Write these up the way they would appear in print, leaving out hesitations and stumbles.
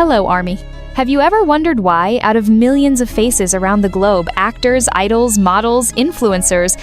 Hello, Army. Have you ever wondered why, out of millions of faces around the globe, actors, idols, models, influencers,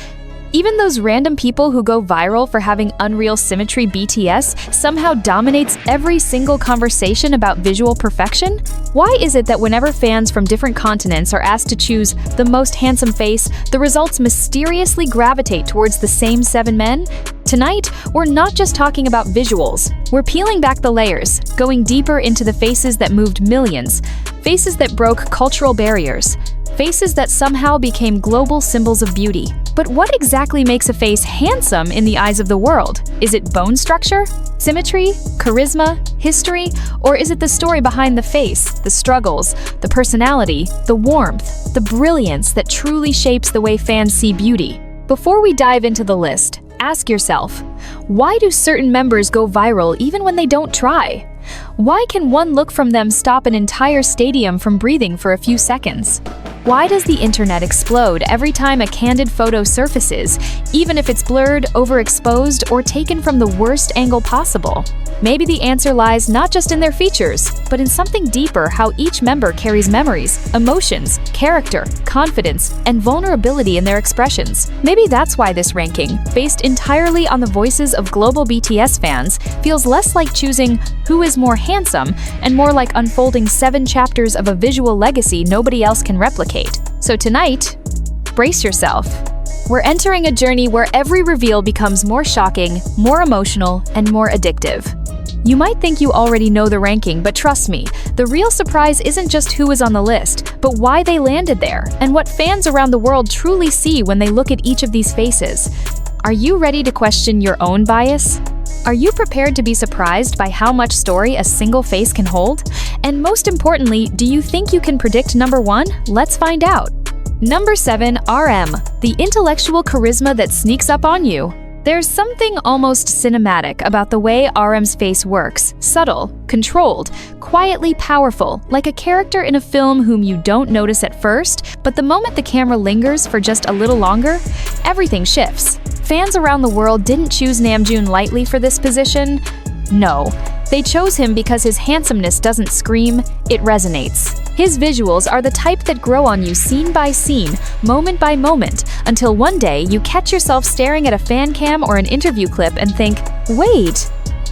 even those random people who go viral for having unreal symmetry BTS somehow dominates every single conversation about visual perfection? Why is it that whenever fans from different continents are asked to choose the most handsome face, the results mysteriously gravitate towards the same 7 men? Tonight, we're not just talking about visuals. We're peeling back the layers, going deeper into the faces that moved millions, faces that broke cultural barriers, faces that somehow became global symbols of beauty. But what exactly makes a face handsome in the eyes of the world? Is it bone structure, symmetry, charisma, history, or is it the story behind the face, the struggles, the personality, the warmth, the brilliance that truly shapes the way fans see beauty? Before we dive into the list, ask yourself, why do certain members go viral even when they don't try? Why can one look from them stop an entire stadium from breathing for a few seconds? Why does the internet explode every time a candid photo surfaces, even if it's blurred, overexposed, or taken from the worst angle possible? Maybe the answer lies not just in their features, but in something deeper: how each member carries memories, emotions, character, confidence, and vulnerability in their expressions. Maybe that's why this ranking, based entirely on the voices of global BTS fans, feels less like choosing who is more handsome and more like unfolding 7 chapters of a visual legacy nobody else can replicate. So tonight, brace yourself. We're entering a journey where every reveal becomes more shocking, more emotional, and more addictive. You might think you already know the ranking, but trust me, the real surprise isn't just who is on the list, but why they landed there, and what fans around the world truly see when they look at each of these faces. Are you ready to question your own bias? Are you prepared to be surprised by how much story a single face can hold? And most importantly, do you think you can predict number 1? Let's find out. Number 7, RM, the intellectual charisma that sneaks up on you. There's something almost cinematic about the way RM's face works. Subtle, controlled, quietly powerful, like a character in a film whom you don't notice at first, but the moment the camera lingers for just a little longer, everything shifts. Fans around the world didn't choose Namjoon lightly for this position. No, they chose him because his handsomeness doesn't scream, it resonates. His visuals are the type that grow on you scene by scene, moment by moment, until one day you catch yourself staring at a fan cam or an interview clip and think, wait,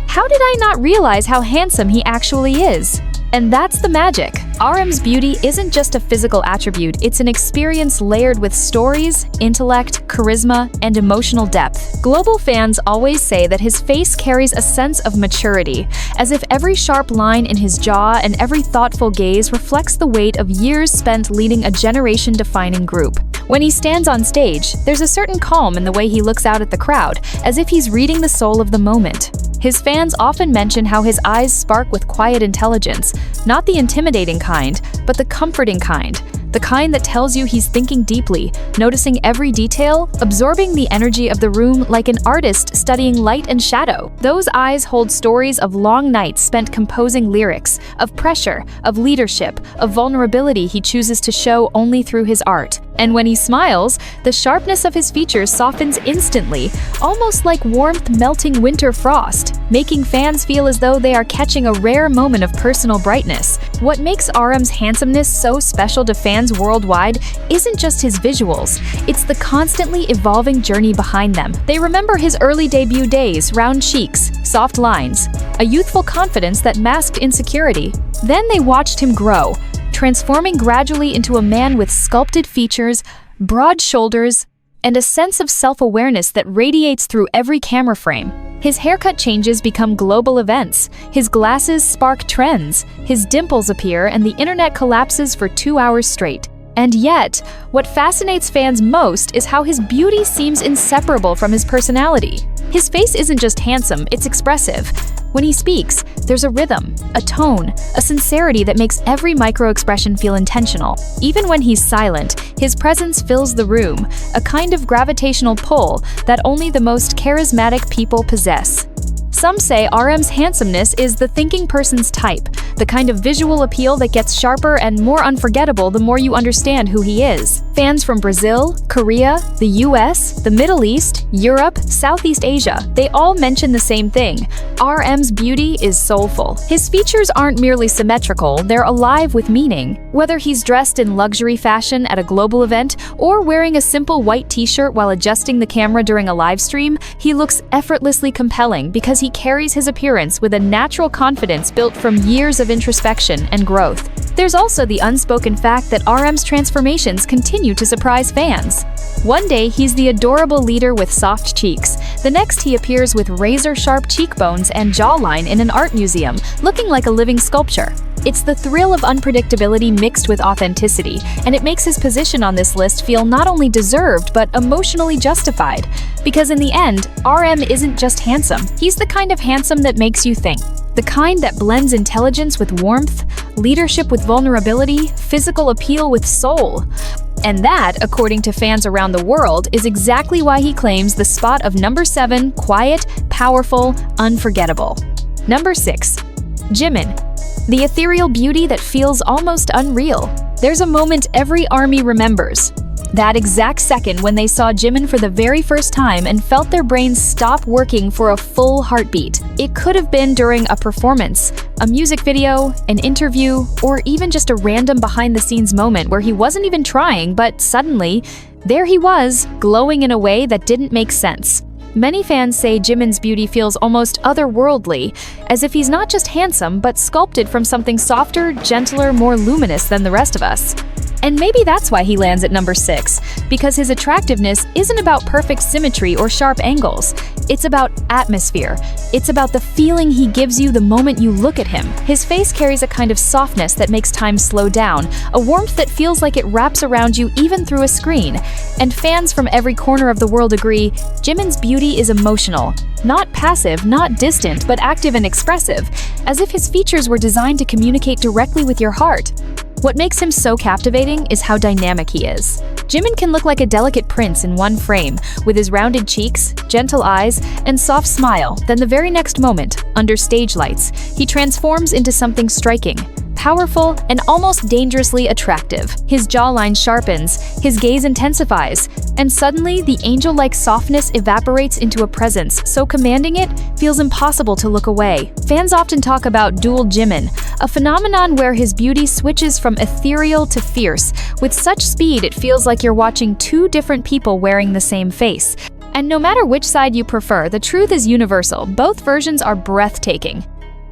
how did I not realize how handsome he actually is? And that's the magic. RM's beauty isn't just a physical attribute, it's an experience layered with stories, intellect, charisma, and emotional depth. Global fans always say that his face carries a sense of maturity, as if every sharp line in his jaw and every thoughtful gaze reflects the weight of years spent leading a generation-defining group. When he stands on stage, there's a certain calm in the way he looks out at the crowd, as if he's reading the soul of the moment. His fans often mention how his eyes spark with quiet intelligence, not the intimidating kind, but the comforting kind. The kind that tells you he's thinking deeply, noticing every detail, absorbing the energy of the room like an artist studying light and shadow. Those eyes hold stories of long nights spent composing lyrics, of pressure, of leadership, of vulnerability he chooses to show only through his art. And when he smiles, the sharpness of his features softens instantly, almost like warmth melting winter frost, making fans feel as though they are catching a rare moment of personal brightness. What makes RM's handsomeness so special to fans worldwide isn't just his visuals, it's the constantly evolving journey behind them. They remember his early debut days, round cheeks, soft lines, a youthful confidence that masked insecurity. Then they watched him grow, transforming gradually into a man with sculpted features, broad shoulders, and a sense of self-awareness that radiates through every camera frame. His haircut changes become global events, his glasses spark trends, his dimples appear, and the internet collapses for 2 hours straight. And yet, what fascinates fans most is how his beauty seems inseparable from his personality. His face isn't just handsome, it's expressive. When he speaks, there's a rhythm, a tone, a sincerity that makes every micro-expression feel intentional. Even when he's silent, his presence fills the room, a kind of gravitational pull that only the most charismatic people possess. Some say RM's handsomeness is the thinking person's type, the kind of visual appeal that gets sharper and more unforgettable the more you understand who he is. Fans from Brazil, Korea, the US, the Middle East, Europe, Southeast Asia, they all mention the same thing. RM's beauty is soulful. His features aren't merely symmetrical, they're alive with meaning. Whether he's dressed in luxury fashion at a global event or wearing a simple white t-shirt while adjusting the camera during a live stream, he looks effortlessly compelling because he carries his appearance with a natural confidence built from years of introspection and growth. There's also the unspoken fact that RM's transformations continue to surprise fans. One day, he's the adorable leader with soft cheeks. The next, he appears with razor-sharp cheekbones and jawline in an art museum, looking like a living sculpture. It's the thrill of unpredictability mixed with authenticity, and it makes his position on this list feel not only deserved, but emotionally justified. Because in the end, RM isn't just handsome. He's the kind of handsome that makes you think. The kind that blends intelligence with warmth, leadership with vulnerability, physical appeal with soul. And that, according to fans around the world, is exactly why he claims the spot of number 7, quiet, powerful, unforgettable. Number 6. Jimin. The ethereal beauty that feels almost unreal. There's a moment every ARMY remembers. That exact second when they saw Jimin for the very first time and felt their brains stop working for a full heartbeat. It could have been during a performance, a music video, an interview, or even just a random behind-the-scenes moment where he wasn't even trying, but suddenly, there he was, glowing in a way that didn't make sense. Many fans say Jimin's beauty feels almost otherworldly, as if he's not just handsome, but sculpted from something softer, gentler, more luminous than the rest of us. And maybe that's why he lands at number 6, because his attractiveness isn't about perfect symmetry or sharp angles. It's about atmosphere. It's about the feeling he gives you the moment you look at him. His face carries a kind of softness that makes time slow down, a warmth that feels like it wraps around you even through a screen. And fans from every corner of the world agree, Jimin's beauty is emotional. Not passive, not distant, but active and expressive, as if his features were designed to communicate directly with your heart. What makes him so captivating is how dynamic he is. Jimin can look like a delicate prince in one frame, with his rounded cheeks, gentle eyes, and soft smile. Then the very next moment, under stage lights, he transforms into something striking, powerful, and almost dangerously attractive. His jawline sharpens, his gaze intensifies, and suddenly the angel-like softness evaporates into a presence so commanding it feels impossible to look away. Fans often talk about dual Jimin, a phenomenon where his beauty switches from ethereal to fierce. With such speed, it feels like you're watching two different people wearing the same face. And no matter which side you prefer, the truth is universal. Both versions are breathtaking.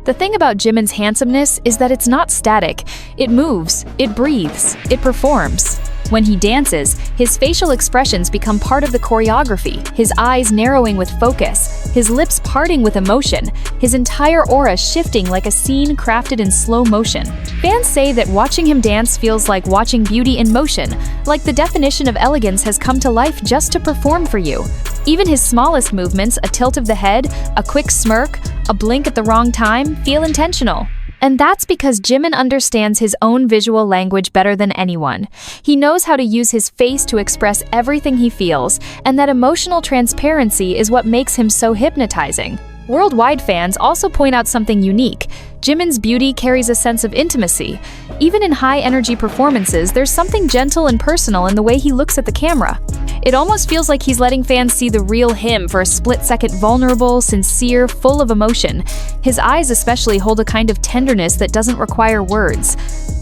The thing about Jimin's handsomeness is that it's not static. It moves, it breathes, it performs. When he dances, his facial expressions become part of the choreography, his eyes narrowing with focus, his lips parting with emotion, his entire aura shifting like a scene crafted in slow motion. Fans say that watching him dance feels like watching beauty in motion, like the definition of elegance has come to life just to perform for you. Even his smallest movements, a tilt of the head, a quick smirk, a blink at the wrong time, feel intentional. And that's because Jimin understands his own visual language better than anyone. He knows how to use his face to express everything he feels, and that emotional transparency is what makes him so hypnotizing. Worldwide fans also point out something unique. Jimin's beauty carries a sense of intimacy. Even in high-energy performances, there's something gentle and personal in the way he looks at the camera. It almost feels like he's letting fans see the real him for a split-second, vulnerable, sincere, full of emotion. His eyes especially hold a kind of tenderness that doesn't require words.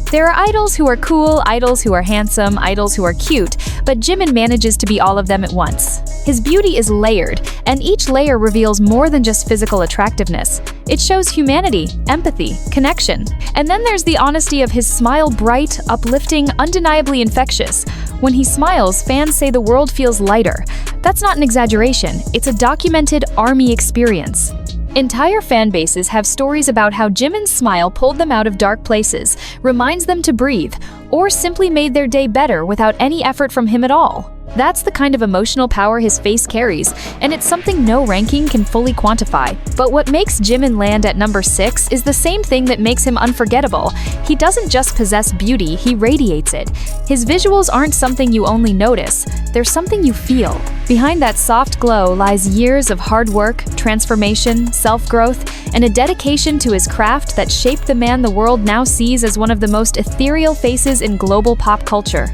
There are idols who are cool, idols who are handsome, idols who are cute, but Jimin manages to be all of them at once. His beauty is layered, and each layer reveals more than just physical attractiveness. It shows humanity, empathy, connection. And then there's the honesty of his smile, bright, uplifting, undeniably infectious. When he smiles, fans say the world feels lighter. That's not an exaggeration, it's a documented ARMY experience. Entire fan bases have stories about how Jimin's smile pulled them out of dark places, reminds them to breathe, or simply made their day better without any effort from him at all. That's the kind of emotional power his face carries, and it's something no ranking can fully quantify. But what makes Jimin land at number 6 is the same thing that makes him unforgettable. He doesn't just possess beauty, he radiates it. His visuals aren't something you only notice, they're something you feel. Behind that soft glow lies years of hard work, transformation, self-growth, and a dedication to his craft that shaped the man the world now sees as one of the most ethereal faces in global pop culture.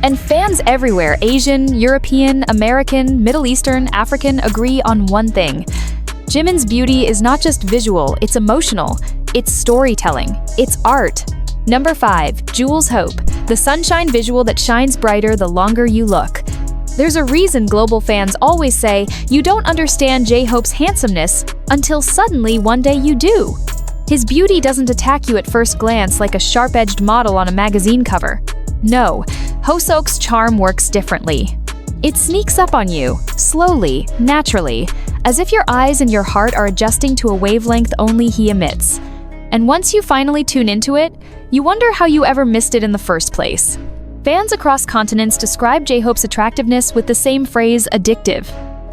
And fans everywhere, Asian, European, American, Middle Eastern, African, agree on one thing. Jimin's beauty is not just visual, it's emotional, it's storytelling, it's art. Number 5. Jewel's Hope, the sunshine visual that shines brighter the longer you look. There's a reason global fans always say you don't understand J-Hope's handsomeness until suddenly one day you do. His beauty doesn't attack you at first glance like a sharp-edged model on a magazine cover. No, Hoseok's charm works differently. It sneaks up on you, slowly, naturally, as if your eyes and your heart are adjusting to a wavelength only he emits. And once you finally tune into it, you wonder how you ever missed it in the first place. Fans across continents describe J-Hope's attractiveness with the same phrase, addictive.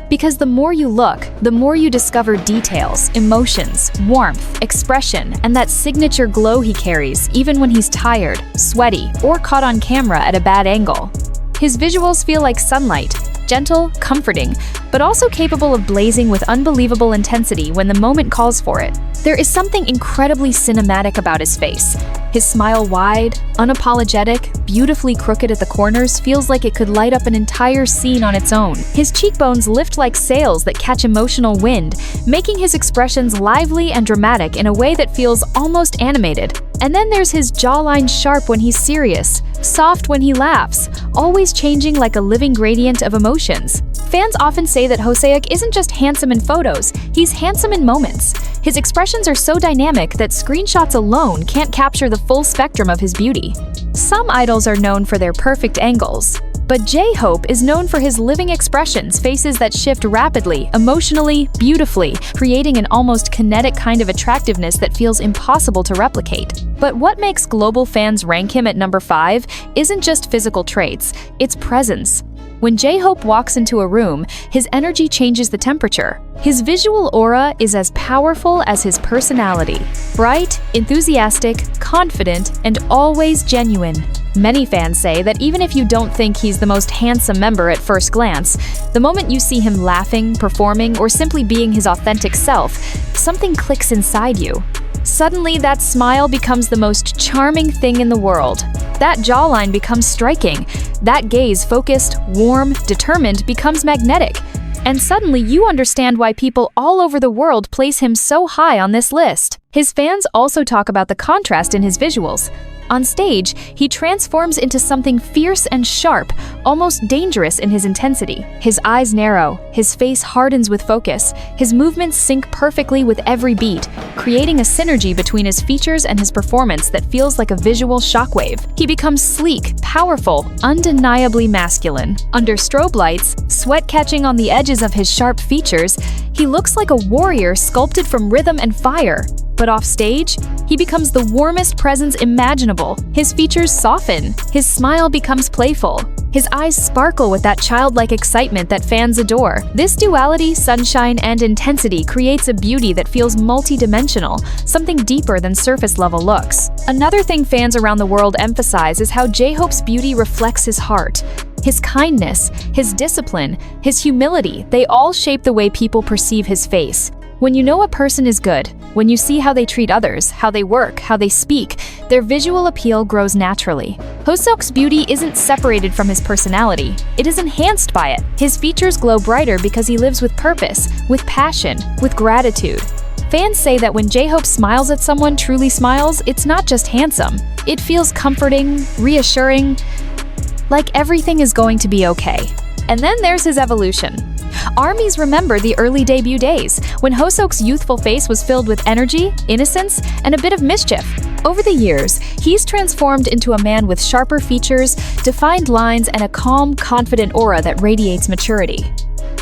Because the more you look, the more you discover details, emotions, warmth, expression, and that signature glow he carries, even when he's tired, sweaty, or caught on camera at a bad angle. His visuals feel like sunlight, gentle, comforting, but also capable of blazing with unbelievable intensity when the moment calls for it. There is something incredibly cinematic about his face. His smile wide, unapologetic, beautifully crooked at the corners feels like it could light up an entire scene on its own. His cheekbones lift like sails that catch emotional wind, making his expressions lively and dramatic in a way that feels almost animated. And then there's his jawline sharp when he's serious, soft when he laughs, always changing like a living gradient of emotions. Fans often say that Hoseok isn't just handsome in photos, he's handsome in moments. His expressions are so dynamic that screenshots alone can't capture the full spectrum of his beauty. Some idols are known for their perfect angles, but J-Hope is known for his living expressions, faces that shift rapidly, emotionally, beautifully, creating an almost kinetic kind of attractiveness that feels impossible to replicate. But what makes global fans rank him at number 5 isn't just physical traits, it's presence. When J-Hope walks into a room, his energy changes the temperature. His visual aura is as powerful as his personality. Bright, enthusiastic, confident, and always genuine. Many fans say that even if you don't think he's the most handsome member at first glance, the moment you see him laughing, performing, or simply being his authentic self, something clicks inside you. Suddenly, that smile becomes the most charming thing in the world. That jawline becomes striking. That gaze, focused, warm, determined, becomes magnetic. And suddenly you understand why people all over the world place him so high on this list. His fans also talk about the contrast in his visuals. On stage, he transforms into something fierce and sharp, almost dangerous in his intensity. His eyes narrow, his face hardens with focus, his movements sync perfectly with every beat, creating a synergy between his features and his performance that feels like a visual shockwave. He becomes sleek, powerful, undeniably masculine. Under strobe lights, sweat catching on the edges of his sharp features, he looks like a warrior sculpted from rhythm and fire. But off stage, he becomes the warmest presence imaginable. His features soften, his smile becomes playful. His eyes sparkle with that childlike excitement that fans adore. This duality, sunshine, and intensity creates a beauty that feels multi-dimensional, something deeper than surface-level looks. Another thing fans around the world emphasize is how J-Hope's beauty reflects his heart. His kindness, his discipline, his humility, they all shape the way people perceive his face. When you know a person is good, when you see how they treat others, how they work, how they speak, their visual appeal grows naturally. Hoseok's beauty isn't separated from his personality, it is enhanced by it. His features glow brighter because he lives with purpose, with passion, with gratitude. Fans say that when J-Hope smiles at someone truly smiles, it's not just handsome. It feels comforting, reassuring, like everything is going to be okay. And then there's his evolution. Armies remember the early debut days, when Hoseok's youthful face was filled with energy, innocence, and a bit of mischief. Over the years, he's transformed into a man with sharper features, defined lines, and a calm, confident aura that radiates maturity.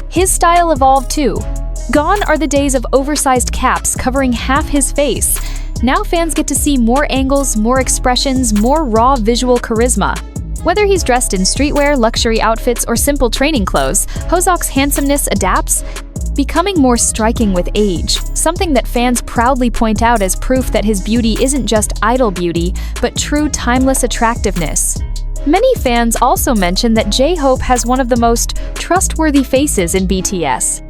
His style evolved too. Gone are the days of oversized caps covering half his face. Now fans get to see more angles, more expressions, more raw visual charisma. Whether he's dressed in streetwear, luxury outfits, or simple training clothes, Hoseok's handsomeness adapts, becoming more striking with age, something that fans proudly point out as proof that his beauty isn't just idol beauty, but true timeless attractiveness. Many fans also mention that Jhope has one of the most trustworthy faces in BTS.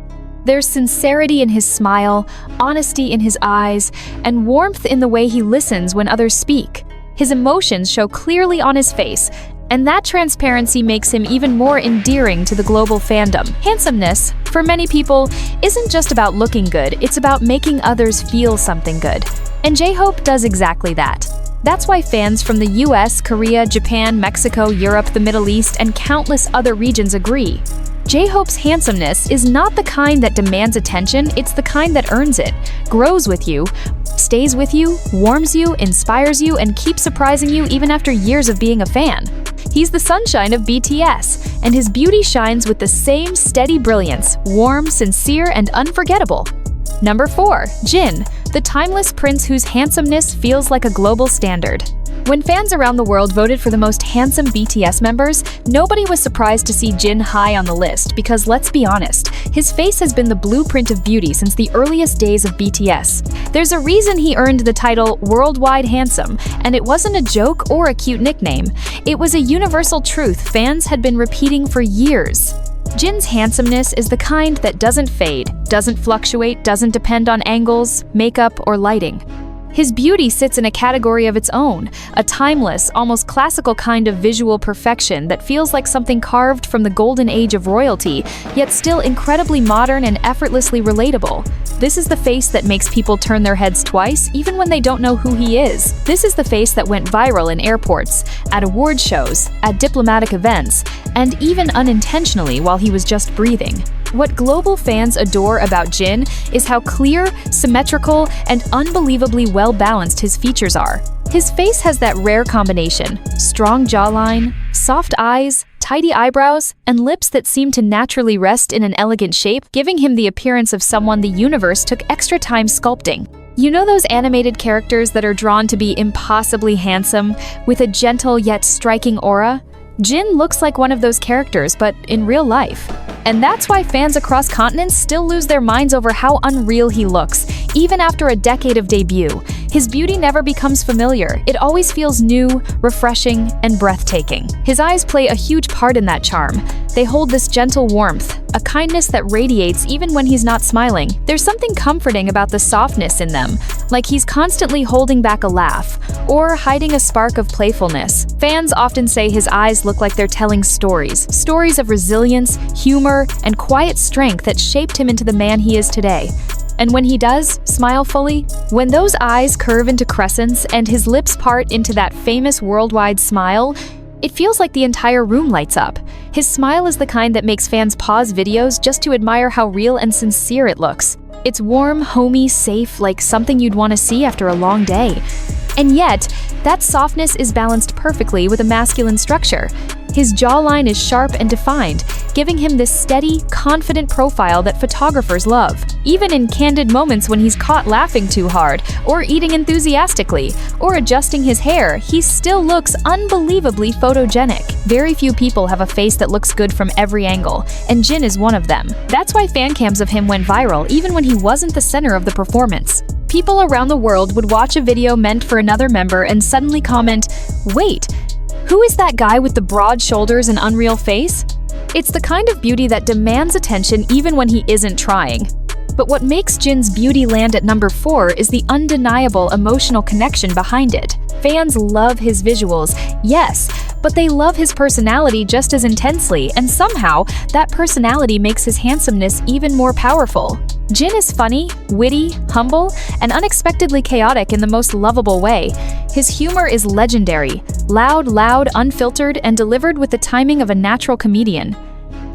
There's sincerity in his smile, honesty in his eyes, and warmth in the way he listens when others speak. His emotions show clearly on his face, and that transparency makes him even more endearing to the global fandom. Handsomeness, for many people, isn't just about looking good, it's about making others feel something good. And Jhope does exactly that. That's why fans from the US, Korea, Japan, Mexico, Europe, the Middle East, and countless other regions agree. Jhope's handsomeness is not the kind that demands attention, it's the kind that earns it, grows with you, stays with you, warms you, inspires you, and keeps surprising you even after years of being a fan. He's the sunshine of BTS, and his beauty shines with the same steady brilliance, warm, sincere, and unforgettable. Number 4. Jin, the timeless prince whose handsomeness feels like a global standard. When fans around the world voted for the most handsome BTS members, nobody was surprised to see Jin high on the list because, let's be honest, his face has been the blueprint of beauty since the earliest days of BTS. There's a reason he earned the title Worldwide Handsome, and it wasn't a joke or a cute nickname. It was a universal truth fans had been repeating for years. Jin's handsomeness is the kind that doesn't fade, doesn't fluctuate, doesn't depend on angles, makeup, or lighting. His beauty sits in a category of its own, a timeless, almost classical kind of visual perfection that feels like something carved from the golden age of royalty, yet still incredibly modern and effortlessly relatable. This is the face that makes people turn their heads twice, even when they don't know who he is. This is the face that went viral in airports, at award shows, at diplomatic events, and even unintentionally while he was just breathing. What global fans adore about Jin is how clear, symmetrical, and unbelievably well-balanced his features are. His face has that rare combination: strong jawline, soft eyes, tidy eyebrows, and lips that seem to naturally rest in an elegant shape, giving him the appearance of someone the universe took extra time sculpting. You know those animated characters that are drawn to be impossibly handsome, with a gentle yet striking aura? Jin looks like one of those characters, but in real life. And that's why fans across continents still lose their minds over how unreal he looks, even after a decade of debut. His beauty never becomes familiar. It always feels new, refreshing, and breathtaking. His eyes play a huge part in that charm. They hold this gentle warmth, a kindness that radiates even when he's not smiling. There's something comforting about the softness in them, like he's constantly holding back a laugh, or hiding a spark of playfulness. Fans often say his eyes look like they're telling stories of resilience, humor, and quiet strength that shaped him into the man he is today. And when he does smile fully, when those eyes curve into crescents and his lips part into that famous worldwide smile, it feels like the entire room lights up. His smile is the kind that makes fans pause videos just to admire how real and sincere it looks. It's warm, homey, safe, like something you'd want to see after a long day. And yet, that softness is balanced perfectly with a masculine structure. His jawline is sharp and defined, giving him this steady, confident profile that photographers love. Even in candid moments when he's caught laughing too hard, or eating enthusiastically, or adjusting his hair, he still looks unbelievably photogenic. Very few people have a face that looks good from every angle, and Jin is one of them. That's why fan cams of him went viral even when he wasn't the center of the performance. People around the world would watch a video meant for another member and suddenly comment, "Wait, who is that guy with the broad shoulders and unreal face?" It's the kind of beauty that demands attention even when he isn't trying. But what makes Jin's beauty land at number 4 is the undeniable emotional connection behind it. Fans love his visuals, yes, but they love his personality just as intensely, and somehow, that personality makes his handsomeness even more powerful. Jin is funny, witty, humble, and unexpectedly chaotic in the most lovable way. His humor is legendary, loud, unfiltered, and delivered with the timing of a natural comedian.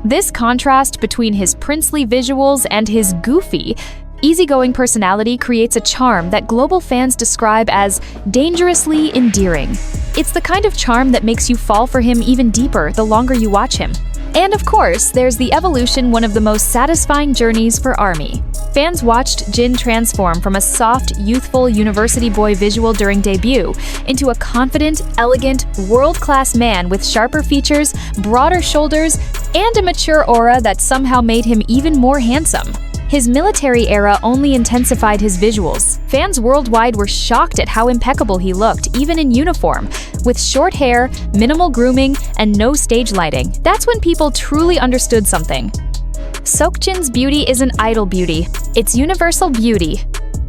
This contrast between his princely visuals and his goofy, easygoing personality creates a charm that global fans describe as dangerously endearing. It's the kind of charm that makes you fall for him even deeper the longer you watch him. And of course, there's the evolution, one of the most satisfying journeys for ARMY. Fans watched Jin transform from a soft, youthful university boy visual during debut into a confident, elegant, world-class man with sharper features, broader shoulders, and a mature aura that somehow made him even more handsome. His military era only intensified his visuals. Fans worldwide were shocked at how impeccable he looked, even in uniform, with short hair, minimal grooming, and no stage lighting. That's when people truly understood something. Seokjin's beauty isn't idol beauty, it's universal beauty.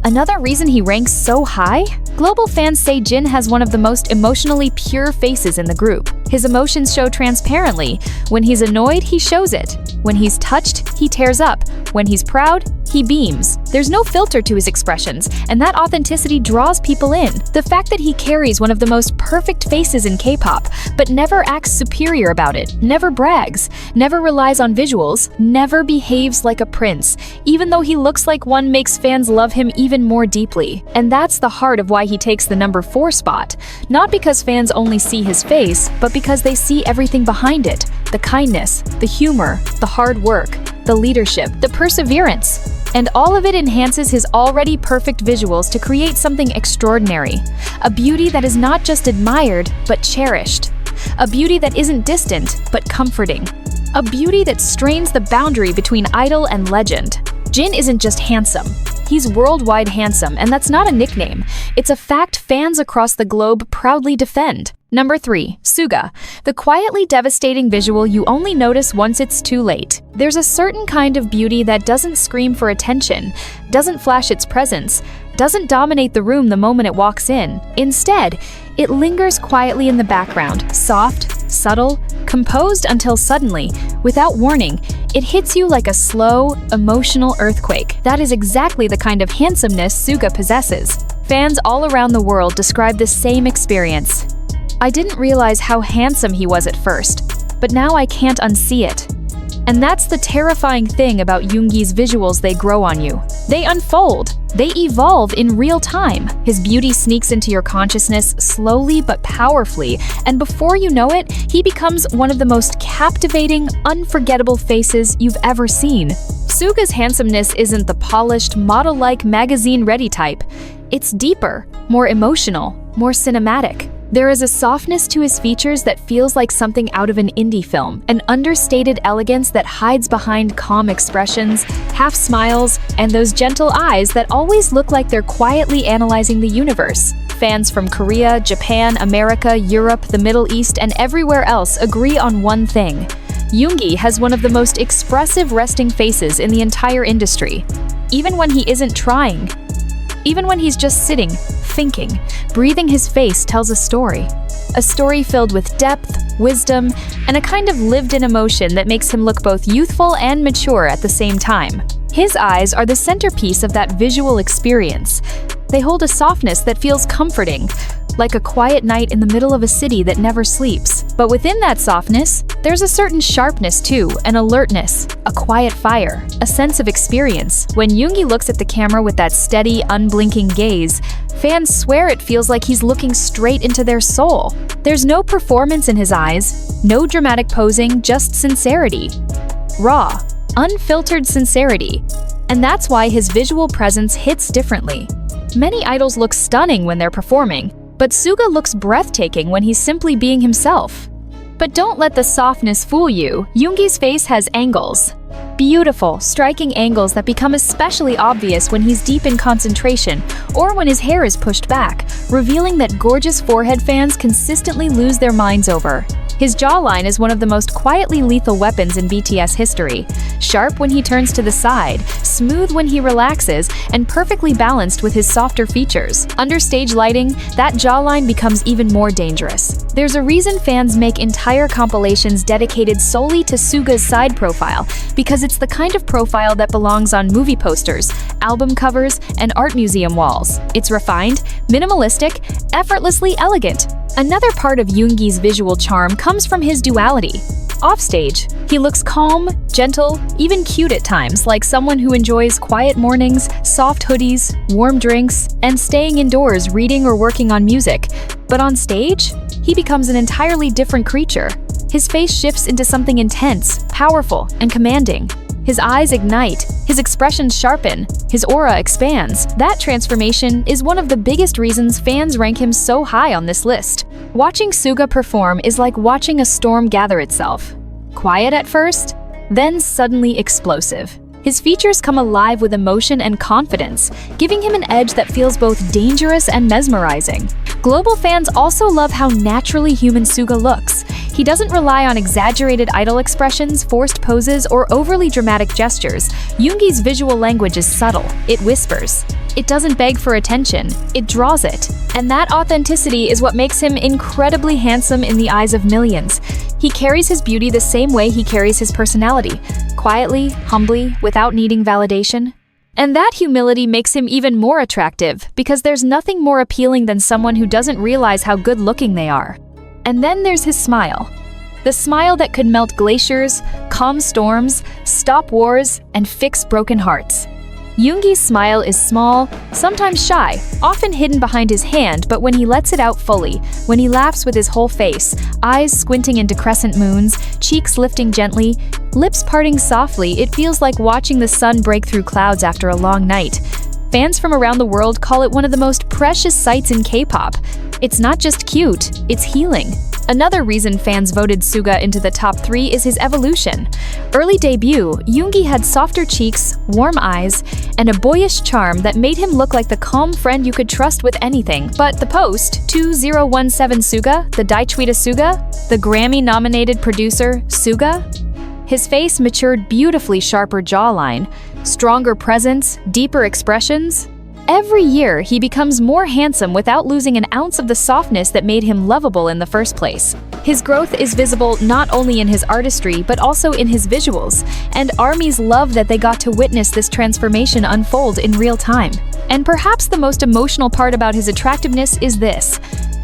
Another reason he ranks so high? Global fans say Jin has one of the most emotionally pure faces in the group. His emotions show transparently. When he's annoyed, he shows it. When he's touched, he tears up. When he's proud, he beams. There's no filter to his expressions, and that authenticity draws people in. The fact that he carries one of the most perfect faces in K-pop, but never acts superior about it, never brags, never relies on visuals, never behaves like a prince, even though he looks like one, makes fans love him even more deeply. And that's the heart of why he takes the number 4 spot. Not because fans only see his face, but because they see everything behind it. The kindness, the humor, the hard work, the leadership, the perseverance. And all of it enhances his already perfect visuals to create something extraordinary. A beauty that is not just admired, but cherished. A beauty that isn't distant, but comforting. A beauty that strains the boundary between idol and legend. Jin isn't just handsome. He's worldwide handsome, and that's not a nickname. It's a fact fans across the globe proudly defend. Number 3. Suga. The quietly devastating visual you only notice once it's too late. There's a certain kind of beauty that doesn't scream for attention, doesn't flash its presence, doesn't dominate the room the moment it walks in. Instead, it lingers quietly in the background, soft, subtle, composed until suddenly, without warning, it hits you like a slow, emotional earthquake. That is exactly the kind of handsomeness Suga possesses. Fans all around the world describe the same experience. I didn't realize how handsome he was at first, but now I can't unsee it. And that's the terrifying thing about Yoongi's visuals, they grow on you. They unfold. They evolve in real time. His beauty sneaks into your consciousness slowly but powerfully, and before you know it, he becomes one of the most captivating, unforgettable faces you've ever seen. Suga's handsomeness isn't the polished, model-like, magazine-ready type. It's deeper, more emotional, more cinematic. There is a softness to his features that feels like something out of an indie film, an understated elegance that hides behind calm expressions, half smiles, and those gentle eyes that always look like they're quietly analyzing the universe. Fans from Korea, Japan, America, Europe, the Middle East, and everywhere else agree on one thing. Yoongi has one of the most expressive resting faces in the entire industry. Even when he isn't trying, even when he's just sitting, thinking, breathing, his face tells a story. A story filled with depth, wisdom, and a kind of lived-in emotion that makes him look both youthful and mature at the same time. His eyes are the centerpiece of that visual experience. They hold a softness that feels comforting, like a quiet night in the middle of a city that never sleeps. But within that softness, there's a certain sharpness too, an alertness, a quiet fire, a sense of experience. When Yoongi looks at the camera with that steady, unblinking gaze, fans swear it feels like he's looking straight into their soul. There's no performance in his eyes, no dramatic posing, just sincerity. Raw, unfiltered sincerity. And that's why his visual presence hits differently. Many idols look stunning when they're performing, but Suga looks breathtaking when he's simply being himself. But don't let the softness fool you. Yoongi's face has angles. Beautiful, striking angles that become especially obvious when he's deep in concentration or when his hair is pushed back, revealing that gorgeous forehead fans consistently lose their minds over. His jawline is one of the most quietly lethal weapons in BTS history. Sharp when he turns to the side, smooth when he relaxes, and perfectly balanced with his softer features. Under stage lighting, that jawline becomes even more dangerous. There's a reason fans make entire compilations dedicated solely to Suga's side profile, because it's the kind of profile that belongs on movie posters, album covers, and art museum walls. It's refined, minimalistic, effortlessly elegant. Another part of Yoongi's visual charm comes from his duality. Offstage, he looks calm, gentle, even cute at times, like someone who enjoys quiet mornings, soft hoodies, warm drinks, and staying indoors reading or working on music. But on stage, he becomes an entirely different creature. His face shifts into something intense, powerful, and commanding. His eyes ignite, his expressions sharpen, his aura expands. That transformation is one of the biggest reasons fans rank him so high on this list. Watching Suga perform is like watching a storm gather itself. Quiet at first, then suddenly explosive. His features come alive with emotion and confidence, giving him an edge that feels both dangerous and mesmerizing. Global fans also love how naturally human Suga looks. He doesn't rely on exaggerated idol expressions, forced poses, or overly dramatic gestures. Yoongi's visual language is subtle. It whispers. It doesn't beg for attention. It draws it. And that authenticity is what makes him incredibly handsome in the eyes of millions. He carries his beauty the same way he carries his personality, quietly, humbly, without needing validation. And that humility makes him even more attractive, because there's nothing more appealing than someone who doesn't realize how good-looking they are. And then there's his smile. The smile that could melt glaciers, calm storms, stop wars, and fix broken hearts. Yoongi's smile is small, sometimes shy, often hidden behind his hand, but when he lets it out fully, when he laughs with his whole face, eyes squinting into crescent moons, cheeks lifting gently, lips parting softly, it feels like watching the sun break through clouds after a long night. Fans from around the world call it one of the most precious sights in K-pop. It's not just cute, it's healing. Another reason fans voted Suga into the top 3 is his evolution. Early debut, Yoongi had softer cheeks, warm eyes, and a boyish charm that made him look like the calm friend you could trust with anything. But the post, 2017 Suga, the Daechwita Suga, the Grammy-nominated producer, Suga, his face matured beautifully sharper jawline, stronger presence, deeper expressions. Every year, he becomes more handsome without losing an ounce of the softness that made him lovable in the first place. His growth is visible not only in his artistry, but also in his visuals, and ARMYs love that they got to witness this transformation unfold in real time. And perhaps the most emotional part about his attractiveness is this.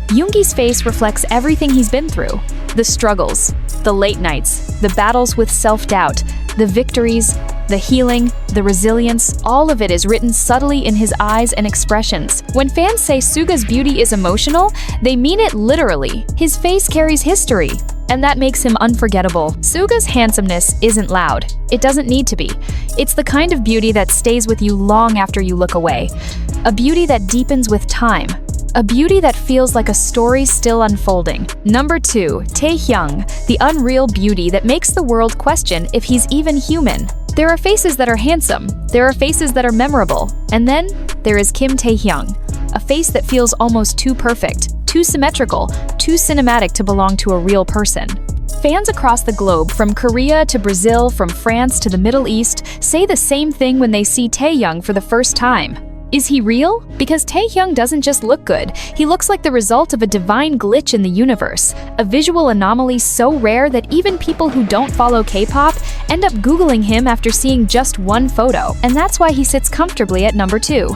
Yoongi's face reflects everything he's been through. The struggles, the late nights, the battles with self-doubt, the victories, the healing, the resilience, all of it is written subtly in his eyes and expressions. When fans say Suga's beauty is emotional, they mean it literally. His face carries history, and that makes him unforgettable. Suga's handsomeness isn't loud. It doesn't need to be. It's the kind of beauty that stays with you long after you look away. A beauty that deepens with time. A beauty that feels like a story still unfolding. Number 2, Taehyung, the unreal beauty that makes the world question if he's even human. There are faces that are handsome, there are faces that are memorable, and then there is Kim Taehyung, a face that feels almost too perfect, too symmetrical, too cinematic to belong to a real person. Fans across the globe, from Korea to Brazil, from France to the Middle East, say the same thing when they see Taehyung for the first time. Is he real? Because Taehyung doesn't just look good, he looks like the result of a divine glitch in the universe, a visual anomaly so rare that even people who don't follow K-pop end up Googling him after seeing just one photo, and that's why he sits comfortably at number 2.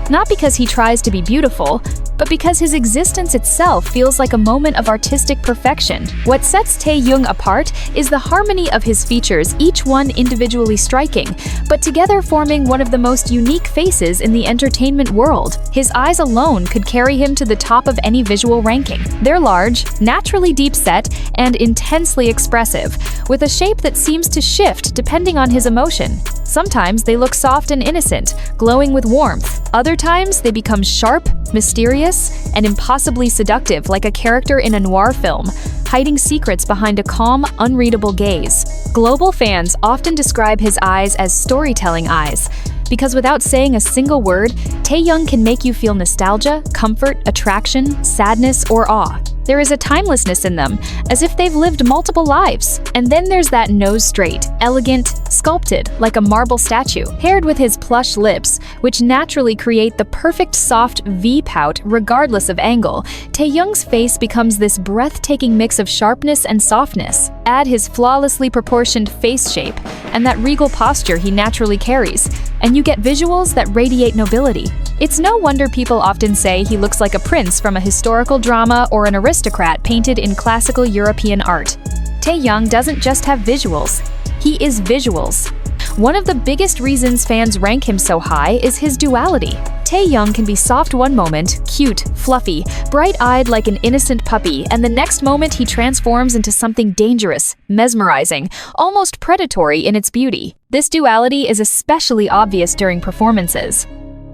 Not because he tries to be beautiful, but because his existence itself feels like a moment of artistic perfection. What sets Taehyung apart is the harmony of his features, each one individually striking, but together forming one of the most unique faces in the entertainment world. His eyes alone could carry him to the top of any visual ranking. They're large, naturally deep-set, and intensely expressive, with a shape that seems to shift depending on his emotion. Sometimes they look soft and innocent, glowing with warmth. Other times they become sharp, mysterious, and impossibly seductive like a character in a noir film, hiding secrets behind a calm, unreadable gaze. Global fans often describe his eyes as storytelling eyes, because without saying a single word, Taehyung can make you feel nostalgia, comfort, attraction, sadness, or awe. There is a timelessness in them, as if they've lived multiple lives. And then there's that nose straight, elegant, sculpted, like a marble statue, paired with his plush lips, which naturally create the perfect soft V-pout regardless of angle. Taehyung's face becomes this breathtaking mix of sharpness and softness. Add his flawlessly proportioned face shape, and that regal posture he naturally carries, and you get visuals that radiate nobility. It's no wonder people often say he looks like a prince from a historical drama or an aristocrat painted in classical European art. Taehyung doesn't just have visuals, he is visuals. One of the biggest reasons fans rank him so high is his duality. Taehyung can be soft one moment, cute, fluffy, bright-eyed like an innocent puppy, and the next moment he transforms into something dangerous, mesmerizing, almost predatory in its beauty. This duality is especially obvious during performances.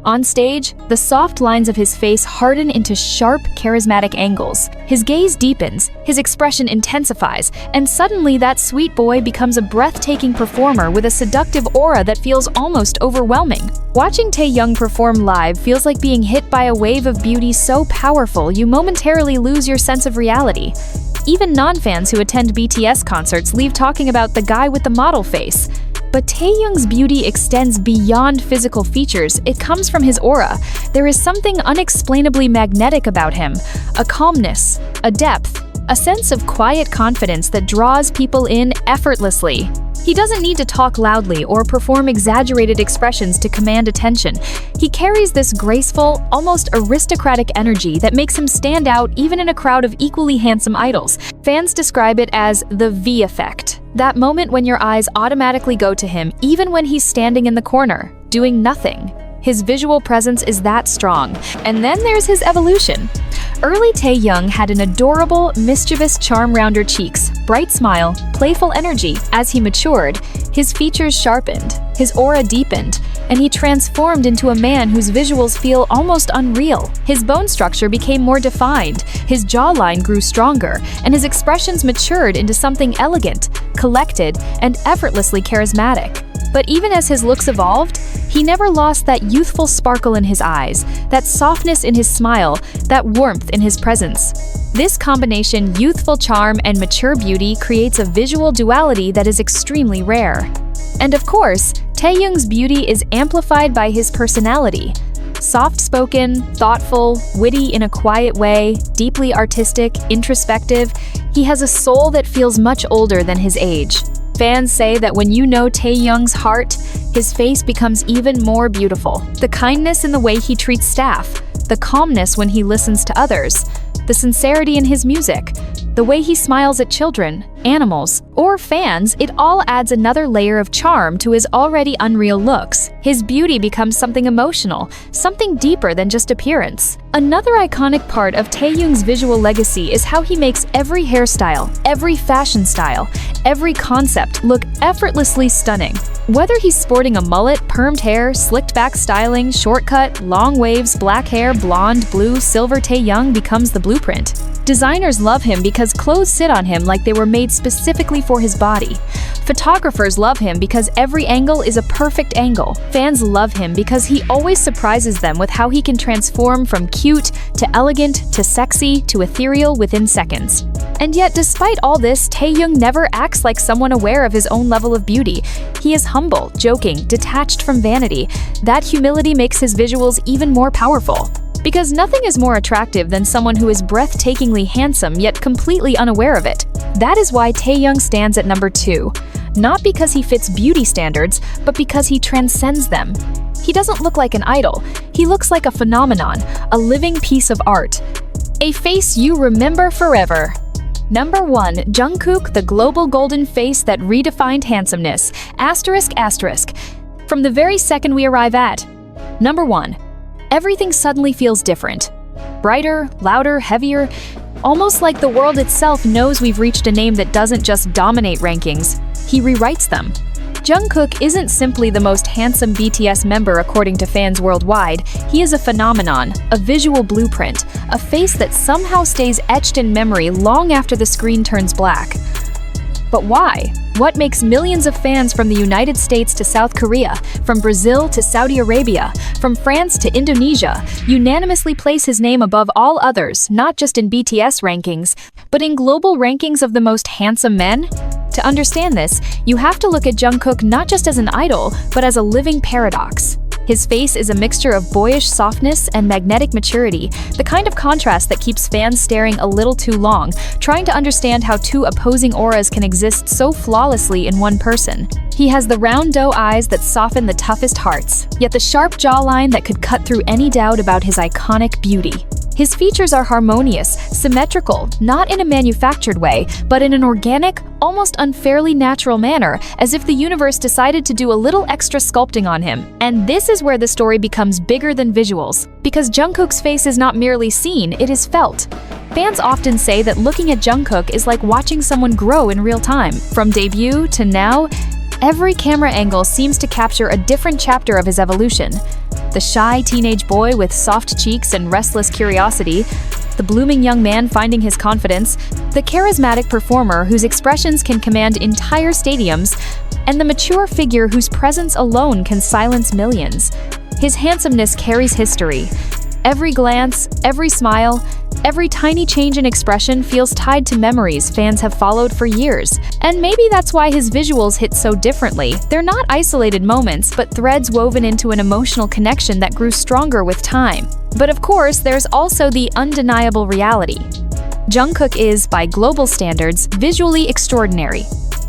On stage, the soft lines of his face harden into sharp, charismatic angles. His gaze deepens, his expression intensifies, and suddenly that sweet boy becomes a breathtaking performer with a seductive aura that feels almost overwhelming. Watching Taehyung perform live feels like being hit by a wave of beauty so powerful you momentarily lose your sense of reality. Even non-fans who attend BTS concerts leave talking about the guy with the model face. But Taehyung's beauty extends beyond physical features. It comes from his aura. There is something unexplainably magnetic about him, a calmness, a depth, a sense of quiet confidence that draws people in effortlessly. He doesn't need to talk loudly or perform exaggerated expressions to command attention. He carries this graceful, almost aristocratic energy that makes him stand out even in a crowd of equally handsome idols. Fans describe it as the V effect. That moment when your eyes automatically go to him even when he's standing in the corner, doing nothing. His visual presence is that strong. And then there's his evolution. Early Taehyung had an adorable, mischievous charm rounder cheeks, bright smile, playful energy. As he matured, his features sharpened, his aura deepened, and he transformed into a man whose visuals feel almost unreal. His bone structure became more defined, his jawline grew stronger, and his expressions matured into something elegant, collected, and effortlessly charismatic. But even as his looks evolved, he never lost that youthful sparkle in his eyes, that softness in his smile, that warmth in his presence. This combination, youthful charm and mature beauty, creates a visual duality that is extremely rare. And of course, Taehyung's beauty is amplified by his personality. Soft-spoken, thoughtful, witty in a quiet way, deeply artistic, introspective, he has a soul that feels much older than his age. Fans say that when you know Taehyung's heart, his face becomes even more beautiful. The kindness in the way he treats staff, the calmness when he listens to others, the sincerity in his music, the way he smiles at children, animals, or fans, it all adds another layer of charm to his already unreal looks. His beauty becomes something emotional, something deeper than just appearance. Another iconic part of Taehyung's visual legacy is how he makes every hairstyle, every fashion style, every concept look effortlessly stunning. Whether he's sporting a mullet, permed hair, slicked back styling, shortcut, long waves, black hair, blonde, blue, silver, Taehyung becomes the blueprint. Designers love him because clothes sit on him like they were made specifically for his body. Photographers love him because every angle is a perfect angle. Fans love him because he always surprises them with how he can transform from cute to elegant to sexy to ethereal within seconds. And yet, despite all this, Taehyung never acts like someone aware of his own level of beauty. He is humble, joking, detached from vanity. That humility makes his visuals even more powerful. Because nothing is more attractive than someone who is breathtakingly handsome yet completely unaware of it. That is why Taehyung stands at number 2. Not because he fits beauty standards, but because he transcends them. He doesn't look like an idol. He looks like a phenomenon, a living piece of art. A face you remember forever. Number 1. Jungkook, the global golden face that redefined handsomeness. ***. From the very second we arrive at Number 1. Everything suddenly feels different. Brighter, louder, heavier, almost like the world itself knows we've reached a name that doesn't just dominate rankings, he rewrites them. Jungkook isn't simply the most handsome BTS member according to fans worldwide, he is a phenomenon, a visual blueprint, a face that somehow stays etched in memory long after the screen turns black. But why? What makes millions of fans from the United States to South Korea, from Brazil to Saudi Arabia, from France to Indonesia, unanimously place his name above all others, not just in BTS rankings, but in global rankings of the most handsome men? To understand this, you have to look at Jungkook not just as an idol, but as a living paradox. His face is a mixture of boyish softness and magnetic maturity, the kind of contrast that keeps fans staring a little too long, trying to understand how two opposing auras can exist so flawlessly in one person. He has the round doe eyes that soften the toughest hearts, yet the sharp jawline that could cut through any doubt about his iconic beauty. His features are harmonious, symmetrical, not in a manufactured way, but in an organic, almost unfairly natural manner, as if the universe decided to do a little extra sculpting on him. And this is where the story becomes bigger than visuals, because Jungkook's face is not merely seen, it is felt. Fans often say that looking at Jungkook is like watching someone grow in real time. From debut to now, every camera angle seems to capture a different chapter of his evolution. The shy teenage boy with soft cheeks and restless curiosity, the blooming young man finding his confidence, the charismatic performer whose expressions can command entire stadiums, and the mature figure whose presence alone can silence millions. His handsomeness carries history. Every glance, every smile, every tiny change in expression feels tied to memories fans have followed for years. And maybe that's why his visuals hit so differently. They're not isolated moments, but threads woven into an emotional connection that grew stronger with time. But of course, there's also the undeniable reality. Jungkook is, by global standards, visually extraordinary.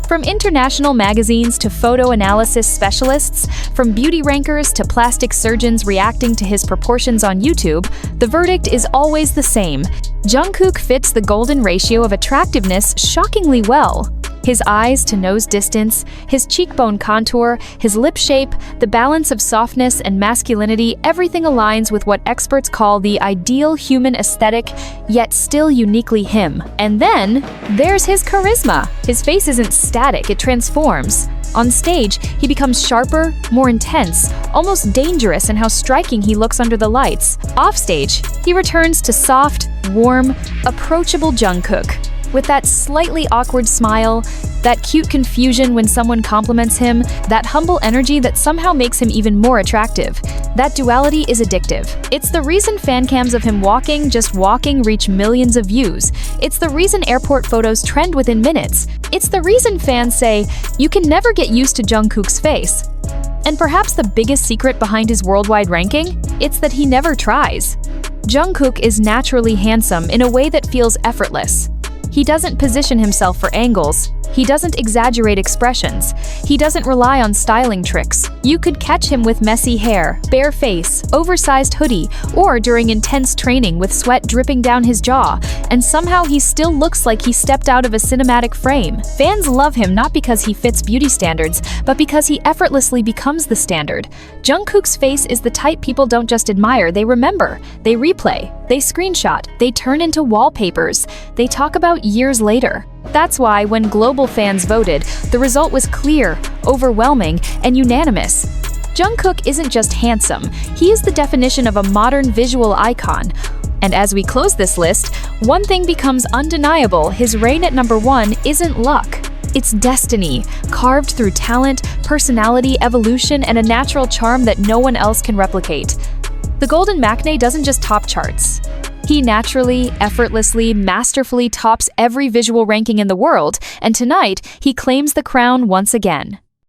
From international magazines to photo analysis specialists, from beauty rankers to plastic surgeons reacting to his proportions on YouTube, the verdict is always the same. Jungkook fits the golden ratio of attractiveness shockingly well. His eyes to nose distance, his cheekbone contour, his lip shape, the balance of softness and masculinity, everything aligns with what experts call the ideal human aesthetic, yet still uniquely him. And then, there's his charisma. His face isn't static, it transforms. On stage, he becomes sharper, more intense, almost dangerous in how striking he looks under the lights. Offstage, he returns to soft, warm, approachable Jungkook. With that slightly awkward smile, that cute confusion when someone compliments him, that humble energy that somehow makes him even more attractive. That duality is addictive. It's the reason fan cams of him just walking, reach millions of views. It's the reason airport photos trend within minutes. It's the reason fans say, you can never get used to Jungkook's face. And perhaps the biggest secret behind his worldwide ranking? It's that he never tries. Jungkook is naturally handsome in a way that feels effortless. He doesn't position himself for angles. He doesn't exaggerate expressions. He doesn't rely on styling tricks. You could catch him with messy hair, bare face, oversized hoodie, or during intense training with sweat dripping down his jaw, and somehow he still looks like he stepped out of a cinematic frame. Fans love him not because he fits beauty standards, but because he effortlessly becomes the standard. Jungkook's face is the type people don't just admire, they remember, they replay, they screenshot, they turn into wallpapers, they talk about years later. That's why, when global fans voted, the result was clear, overwhelming, and unanimous. Jungkook isn't just handsome, he is the definition of a modern visual icon. And as we close this list, one thing becomes undeniable: his reign at #1 isn't luck. It's destiny, carved through talent, personality, evolution, and a natural charm that no one else can replicate. The Golden Maknae doesn't just top charts. He naturally, effortlessly, masterfully tops every visual ranking in the world, and tonight, he claims the crown once again.